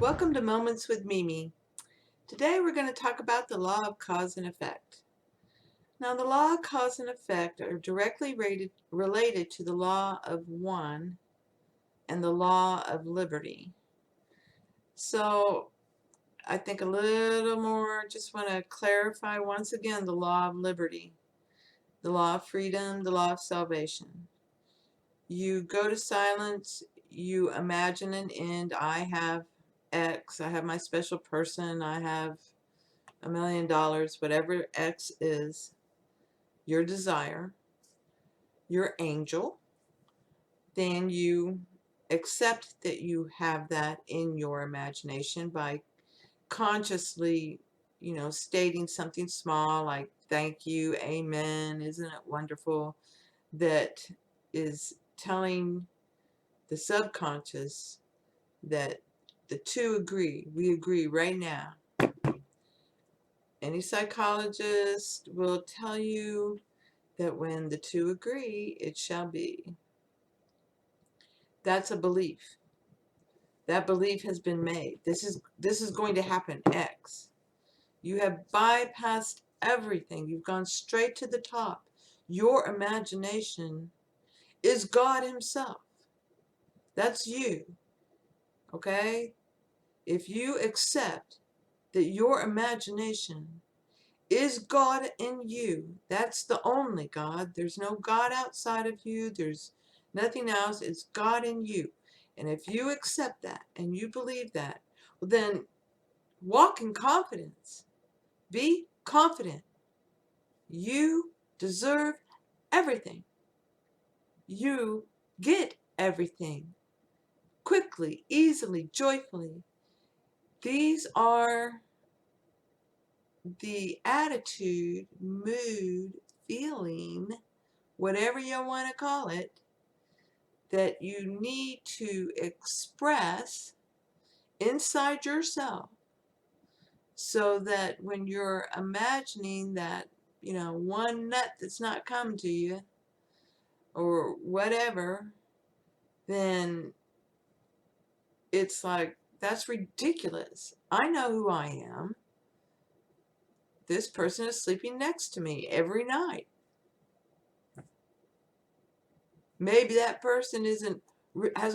Welcome to Moments with Mimi. Today we're going to talk about the law of cause and effect. Now, the law of cause and effect are directly related to the law of one and the law of liberty. So, I think a little more, just want to clarify once again the law of liberty, the law of freedom, the law of salvation. You go to silence, you imagine an end. I have X, I have my special person, I have $1 million, whatever X is, your desire, your angel, then you accept that you have that in your imagination by consciously, stating something small like thank you, amen, isn't it wonderful, that is telling the subconscious that the two agree. We agree right now. Any psychologist will tell you that when the two agree, it shall be. That's a belief. That belief has been made. This is going to happen, X. You have bypassed everything. You've gone straight to the top. Your imagination is God Himself. That's you. Okay? If you accept that your imagination is God in you, that's the only God. There's no God outside of you. There's nothing else. It's God in you. And if you accept that and you believe that, well, then walk in confidence. Be confident. You deserve everything. You get everything quickly, easily, joyfully. These are the attitude, mood, feeling, whatever you want to call it, that you need to express inside yourself so that when you're imagining that, one nut that's not coming to you or whatever, then it's like, that's ridiculous. I know who I am. This person is sleeping next to me every night. Maybe that person hasn't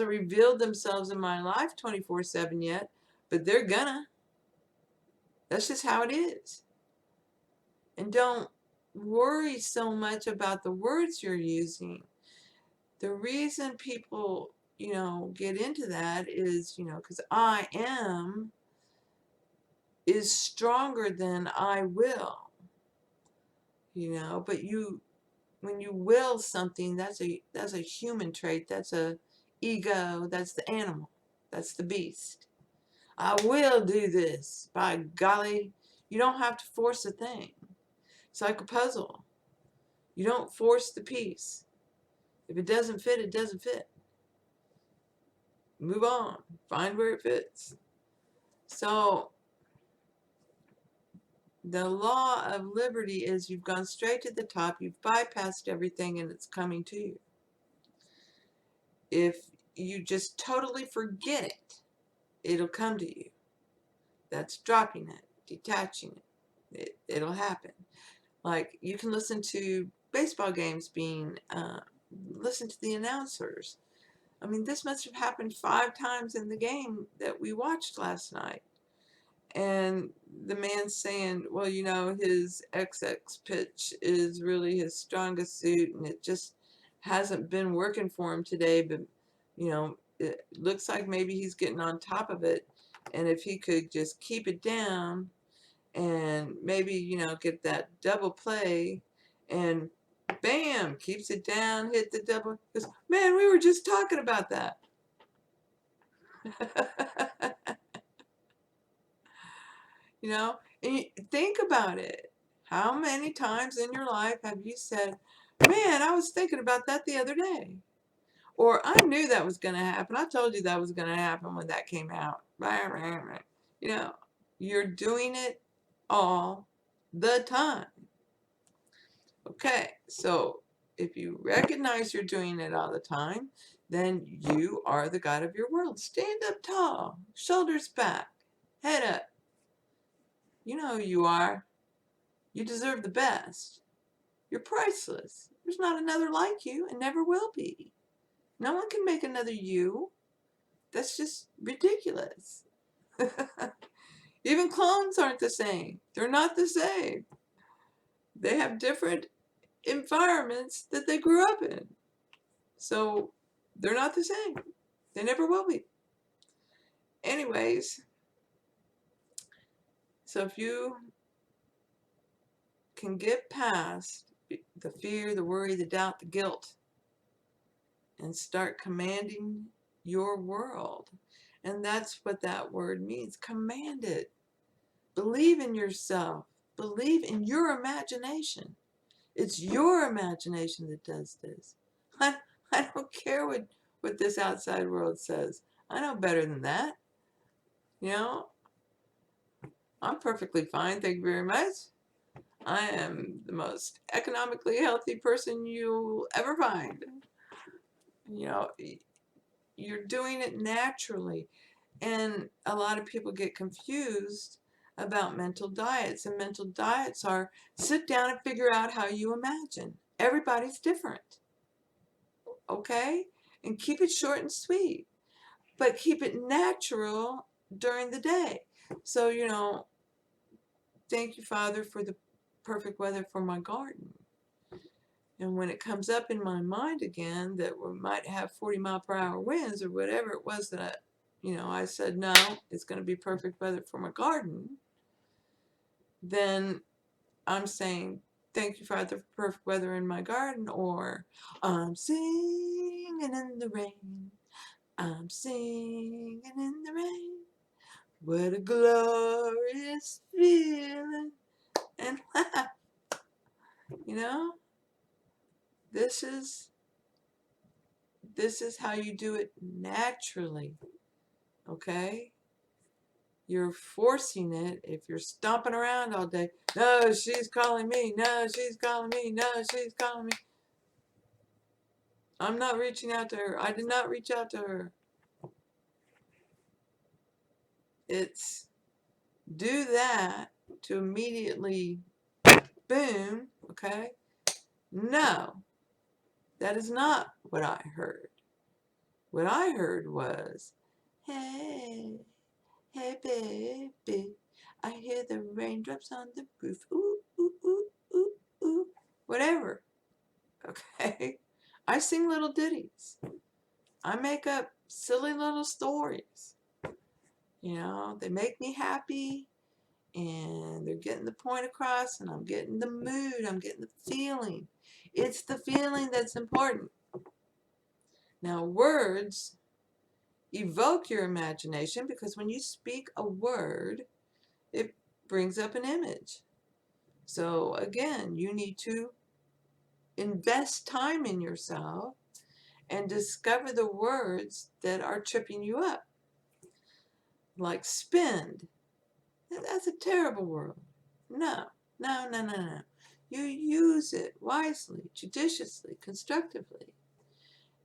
revealed themselves in my life 24/7 yet, but they're gonna. That's just how it is. And don't worry so much about the words you're using. The reason people, get into that is, because I am is stronger than I will, but when you will something, that's a human trait, that's a ego, that's the animal, that's the beast. I will do this. By golly, you don't have to force a thing. It's like a puzzle. You don't force the piece. If it doesn't fit, it doesn't fit. Move on. Find where it fits. So the law of liberty is you've gone straight to the top. You've bypassed everything and it's coming to you. If you just totally forget it, it'll come to you. That's dropping it, detaching it. It'll happen. Like you can listen to baseball games listen to the announcers. I mean, this must have happened 5 times in the game that we watched last night. And the man's saying, well, his XX pitch is really his strongest suit and it just hasn't been working for him today, but, it looks like maybe he's getting on top of it. And if he could just keep it down and maybe, get that double play and bam, keeps it down, hit the double. Because, man, we were just talking about that. You know, and think about it. How many times in your life have you said, man, I was thinking about that the other day? Or I knew that was going to happen. I told you that was going to happen when that came out. You know, you're doing it all the time. Okay, so if you recognize you're doing it all the time, then you are the God of your world. Stand up tall, shoulders back, head up. You know who you are. You deserve the best. You're priceless. There's not another like you and never will be. No one can make another you. That's just ridiculous. Even clones aren't the same. They're not the same. They have different environments that they grew up in. So they're not the same. They never will be. Anyways, so if you can get past the fear, the worry, the doubt, the guilt, and start commanding your world. And that's what that word means. Command it. Believe in yourself. Believe in your imagination. It's your imagination that does this. I, I don't care what this outside world says. I know better than that. You know, I'm perfectly fine. Thank you very much. I am the most economically healthy person you'll ever find. You know, you're doing it naturally. And a lot of people get confused about mental diets. And mental diets are sit down and figure out how you imagine. Everybody's different. Okay? And keep it short and sweet. But keep it natural during the day. So, you know, thank you, Father, for the perfect weather for my garden. And when it comes up in my mind again that we might have 40-mile-per-hour winds or whatever it was that I said, no, it's going to be perfect weather for my garden, then I'm saying, thank you, Father, for perfect weather in my garden, or I'm singing in the rain. I'm singing in the rain. What a glorious feeling. And laugh. You know, this is how you do it naturally. Okay? You're forcing it if you're stomping around all day. No, she's calling me. No, she's calling me. No, she's calling me. I'm not reaching out to her. I did not reach out to her. It's do that to immediately boom, okay? No, that is not what I heard. What I heard was, hey, hey, baby, I hear the raindrops on the roof. Ooh, ooh, ooh, ooh, ooh. Whatever. Okay? I sing little ditties. I make up silly little stories. You know, they make me happy and they're getting the point across and I'm getting the mood. I'm getting the feeling. It's the feeling that's important. Now, words evoke your imagination because when you speak a word, it brings up an image. So again, you need to invest time in yourself and discover the words that are tripping you up. Like spend. That's a terrible word. No, no, no, no, no. You use it wisely, judiciously, constructively.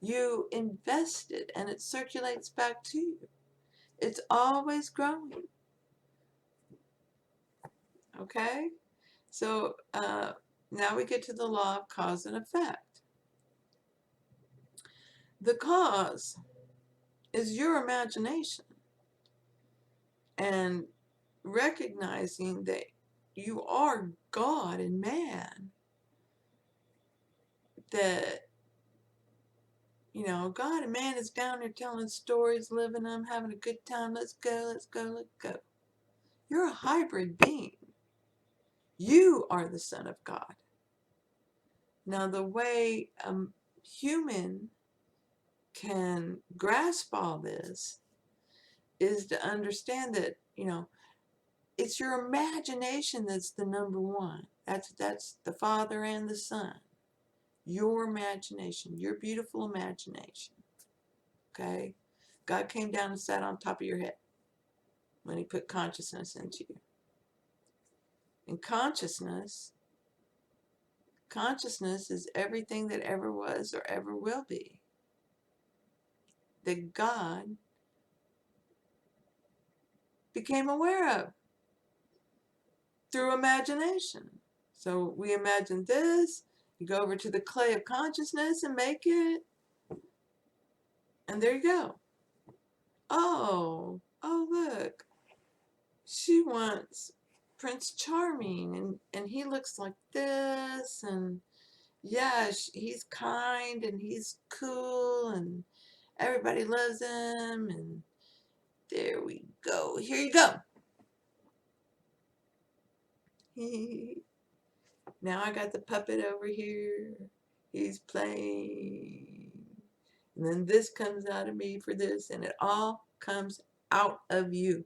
You invest it and it circulates back to you. It's always growing. Okay? So now we get to the law of cause and effect. The cause is your imagination and recognizing that you are God and man, that God and man is down there telling stories, living them, having a good time. Let's go, let's go, let's go. You're a hybrid being. You are the Son of God. Now, the way a human can grasp all this is to understand that, it's your imagination that's the number one. That's the Father and the Son. Your imagination, your beautiful imagination. Okay? God came down and sat on top of your head when he put consciousness into you. And consciousness is everything that ever was or ever will be, that God became aware of through imagination. So we imagine this, you go over to the clay of consciousness and make it, and there you go. Oh, look, she wants Prince Charming, and he looks like this, and yeah, he's kind, and he's cool, and everybody loves him, and there we go. Here you go. Now I got the puppet over here. He's playing. And then this comes out of me for this, and it all comes out of you.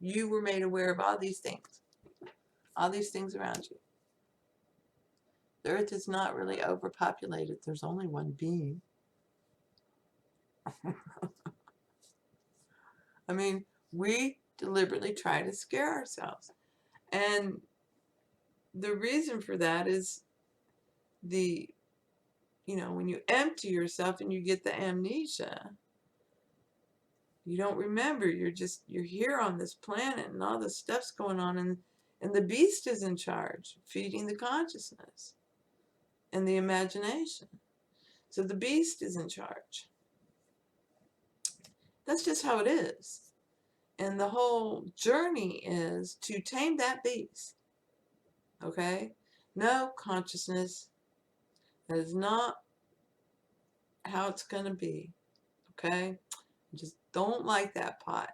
You were made aware of all these things around you. The earth is not really overpopulated. There's only one being. I mean, we deliberately try to scare ourselves. And the reason for that is when you empty yourself and you get the amnesia, you don't remember. You're here on this planet, and all this stuff's going on, and the beast is in charge, feeding the consciousness and the imagination. So the beast is in charge. That's just how it is. And the whole journey is to tame that beast. Okay? No, consciousness, that is not how it's going to be. Okay? Just don't like that pot.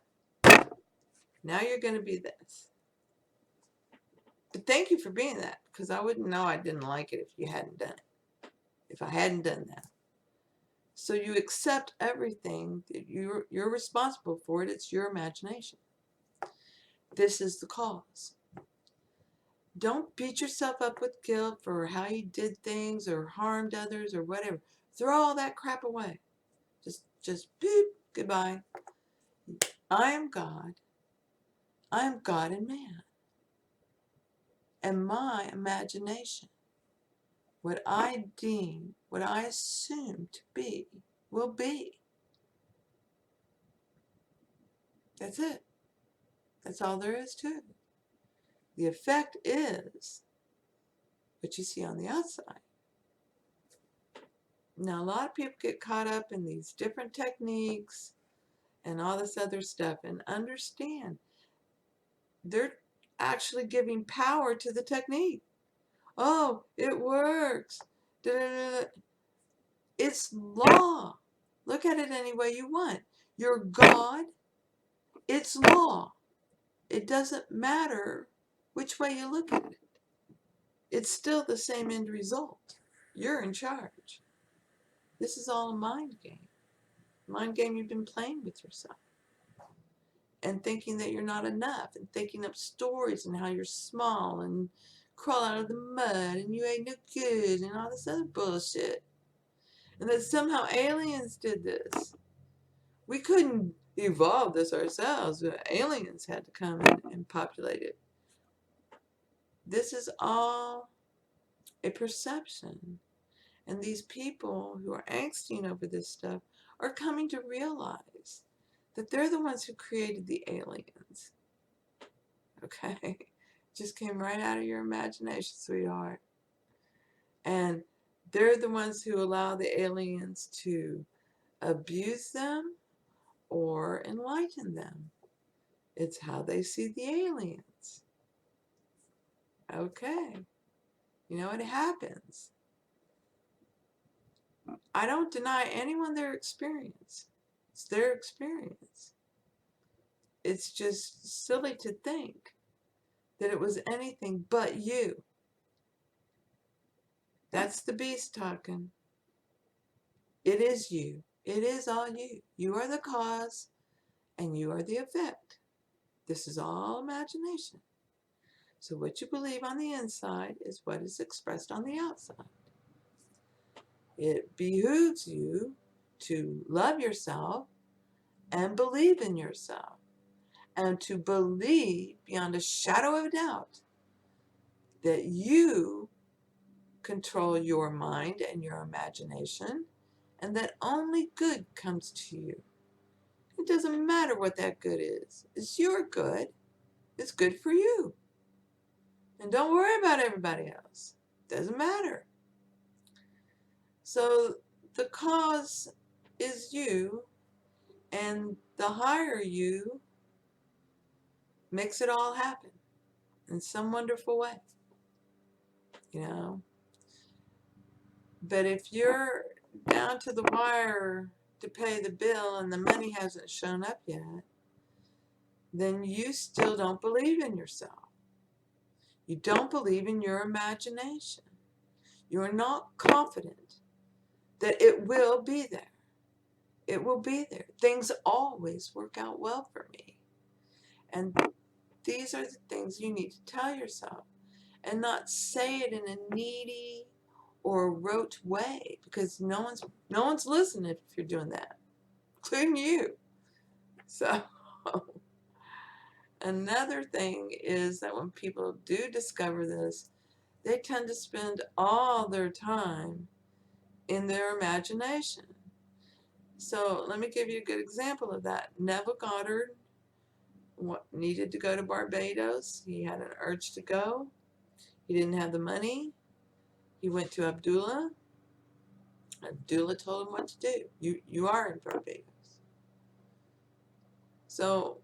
Now you're going to be this. But thank you for being that, because I wouldn't know I didn't like it if you hadn't done it. If I hadn't done that. So you accept everything that you're responsible for it. It's your imagination. This is the cause. Don't beat yourself up with guilt for how you did things or harmed others or whatever. Throw all that crap away. Just boop, goodbye. I am God. I am God and man. And my imagination, what I deem, what I assume to be, will be. That's it. That's all there is to it. The effect is what you see on the outside. Now, a lot of people get caught up in these different techniques and all this other stuff, and understand they're actually giving power to the technique. Oh, it works. Da-da-da-da. It's law. Look at it any way you want. You're God. It's law. It doesn't matter which way you look at it. It's still the same end result. You're in charge. This is all a mind game. Mind game you've been playing with yourself. And thinking that you're not enough, and thinking up stories and how you're small and crawl out of the mud and you ain't no good and all this other bullshit. And that somehow aliens did this. We couldn't evolve this ourselves. Aliens had to come and populate it. This is all a perception. And these people who are angsting over this stuff are coming to realize that they're the ones who created the aliens. Okay? Just came right out of your imagination, sweetheart. And they're the ones who allow the aliens to abuse them or enlighten them. It's how they see the aliens. Okay. It happens. I don't deny anyone their experience. It's their experience. It's just silly to think that it was anything but you. That's the beast talking. It is you. It is all you. You are the cause, and you are the effect. This is all imagination. So what you believe on the inside is what is expressed on the outside. It behooves you to love yourself and believe in yourself, and to believe beyond a shadow of a doubt that you control your mind and your imagination, and that only good comes to you. It doesn't matter what that good is. It's your good. It's good for you. And don't worry about everybody else. It doesn't matter. So the cause is you, and the higher you makes it all happen in some wonderful way, you know. But if you're down to the wire to pay the bill and the money hasn't shown up yet, then you still don't believe in yourself. You don't believe in your imagination. You're not confident that it will be there. It will be there. Things always work out well for me. And these are the things you need to tell yourself, and not say it in a needy or rote way, because no one's listening if you're doing that, including you. So another thing is that when people do discover this, they tend to spend all their time in their imagination. So let me give you a good example of that. Neville Goddard needed to go to Barbados. He had an urge to go. He didn't have the money. He went to Abdullah. Abdullah told him what to do. You are in Barbados. So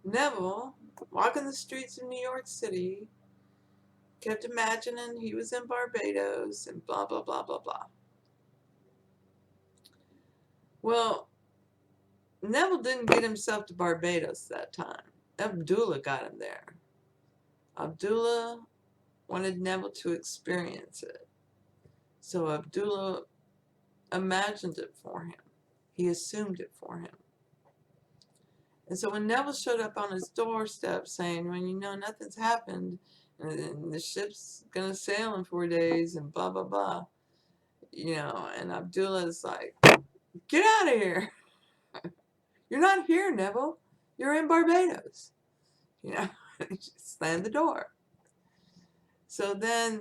Neville, walking the streets of New York City, kept imagining he was in Barbados and blah, blah, blah, blah, blah. Well, Neville didn't get himself to Barbados that time. Abdullah got him there. Abdullah wanted Neville to experience it. So Abdullah imagined it for him. He assumed it for him. And so when Neville showed up on his doorstep saying, well, you know, nothing's happened, and the ship's going to sail in 4 days, and blah, blah, blah, you know, and Abdullah's like, get out of here. You're not here, Neville. You're in Barbados. You know, he just slammed the door. So then,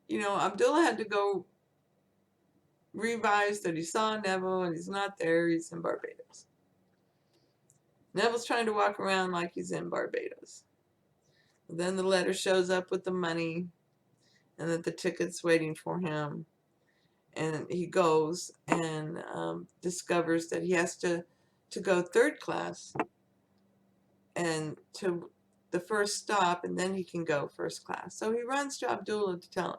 you know, Abdullah had to go revise that he saw Neville, and he's not there. He's in Barbados. Neville's trying to walk around like he's in Barbados. Then the letter shows up with the money, and that the ticket's waiting for him. And he goes and discovers that he has to go third class and to the first stop, and then he can go first class. So he runs to Abdullah to tell him.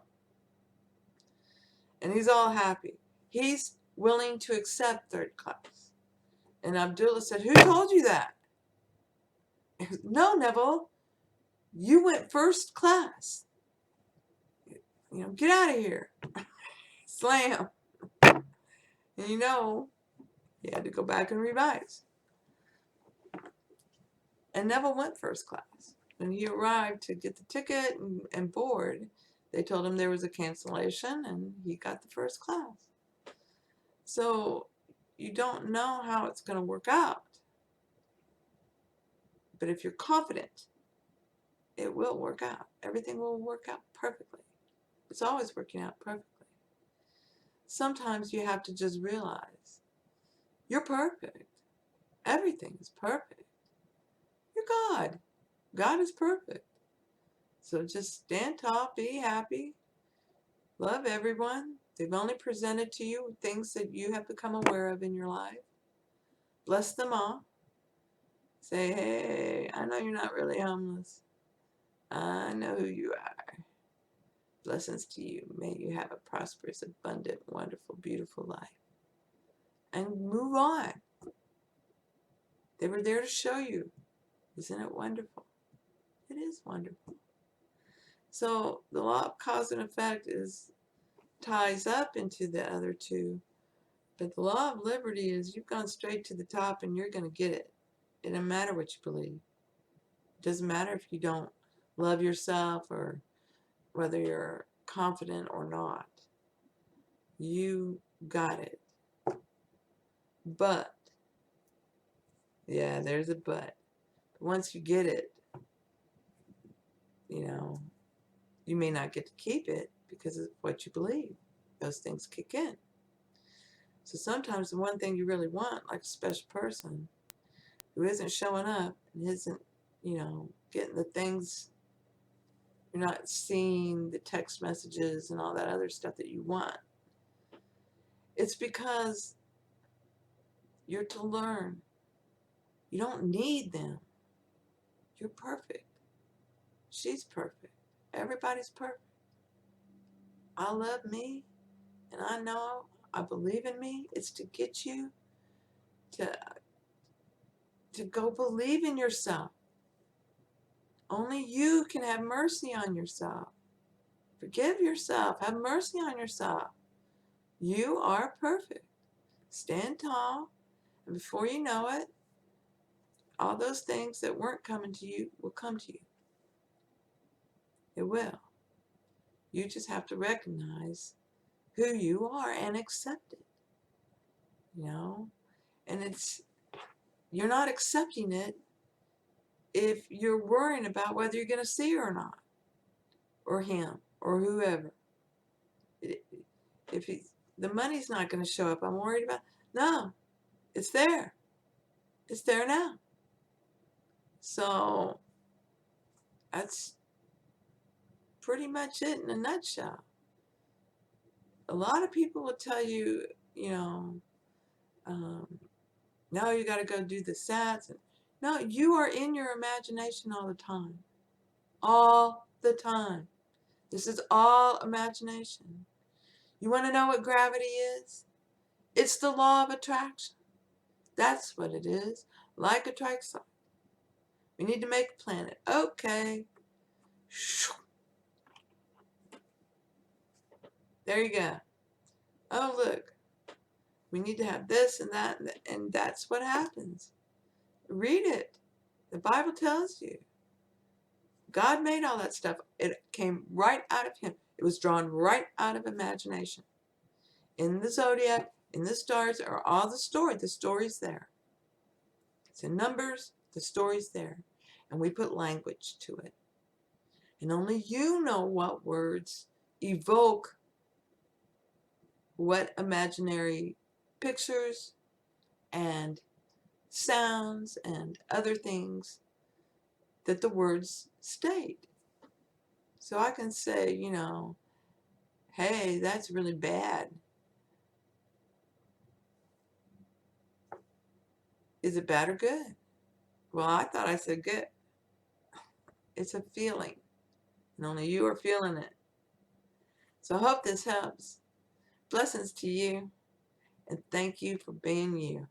And he's all happy. He's willing to accept third class. And Abdullah said, who told you that? He goes, no, Neville, you went first class. You know, get out of here. Slam. And you know, he had to go back and revise. And Neville went first class. When he arrived to get the ticket and board, they told him there was a cancellation, and he got the first class. So you don't know how it's going to work out. But if you're confident, it will work out. Everything will work out perfectly. It's always working out perfectly. Sometimes you have to just realize you're perfect. Everything is perfect. You're God. God is perfect. So just stand tall, be happy, love everyone. They've only presented to you things that you have become aware of in your life. Bless them all. Say, hey, I know you're not really homeless. I know who you are. Blessings to you. May you have a prosperous, abundant, wonderful, beautiful life. And move on. They were there to show you. Isn't it wonderful? It is wonderful. So the law of cause and effect ties up into the other two, But the law of liberty is you've gone straight to the top and you're going to get it. It doesn't matter what you believe. It doesn't matter if you don't love yourself or whether you're confident or not. You got it. But, yeah, there's a but. Once you get it, you know, you may not get to keep it because of what you believe. Those things kick in. So sometimes the one thing you really want, like a special person who isn't showing up and isn't, getting the things, you're not seeing the text messages and all that other stuff that you want. It's because you're to learn. You don't need them. You're perfect. She's perfect. Everybody's perfect. I love me, and I know I believe in me. It's to get you to go believe in yourself. Only you can have mercy on yourself. Forgive yourself. Have mercy on yourself. You are perfect. Stand tall, and before you know it, all those things that weren't coming to you will come to you. It will. You just have to recognize who you are and accept it. And you're not accepting it if you're worrying about whether you're going to see her or not, or him, or whoever. If the money's not going to show up, I'm worried about. No, it's there. It's there now. So that's pretty much it in a nutshell. A lot of people will tell you, no, you got to go do the sats. No, you are in your imagination all the time. All the time. This is all imagination. You want to know what gravity is? It's the law of attraction. That's what it is. Like attracts like. We need to make a planet. Okay. There you go. Oh, look. We need to have this and that, and that's what happens. Read it. The Bible tells you. God made all that stuff. It came right out of him. It was drawn right out of imagination. In the zodiac, in the stars, are all the story. The story's there. It's in Numbers. The story's there. And we put language to it. And only you know what words evoke what imaginary pictures and sounds and other things that the words state. So I can say, hey, that's really bad. Is it bad or good? Well, I thought I said good. It's a feeling, and only you are feeling it. So I hope this helps. Blessings to you, and thank you for being you.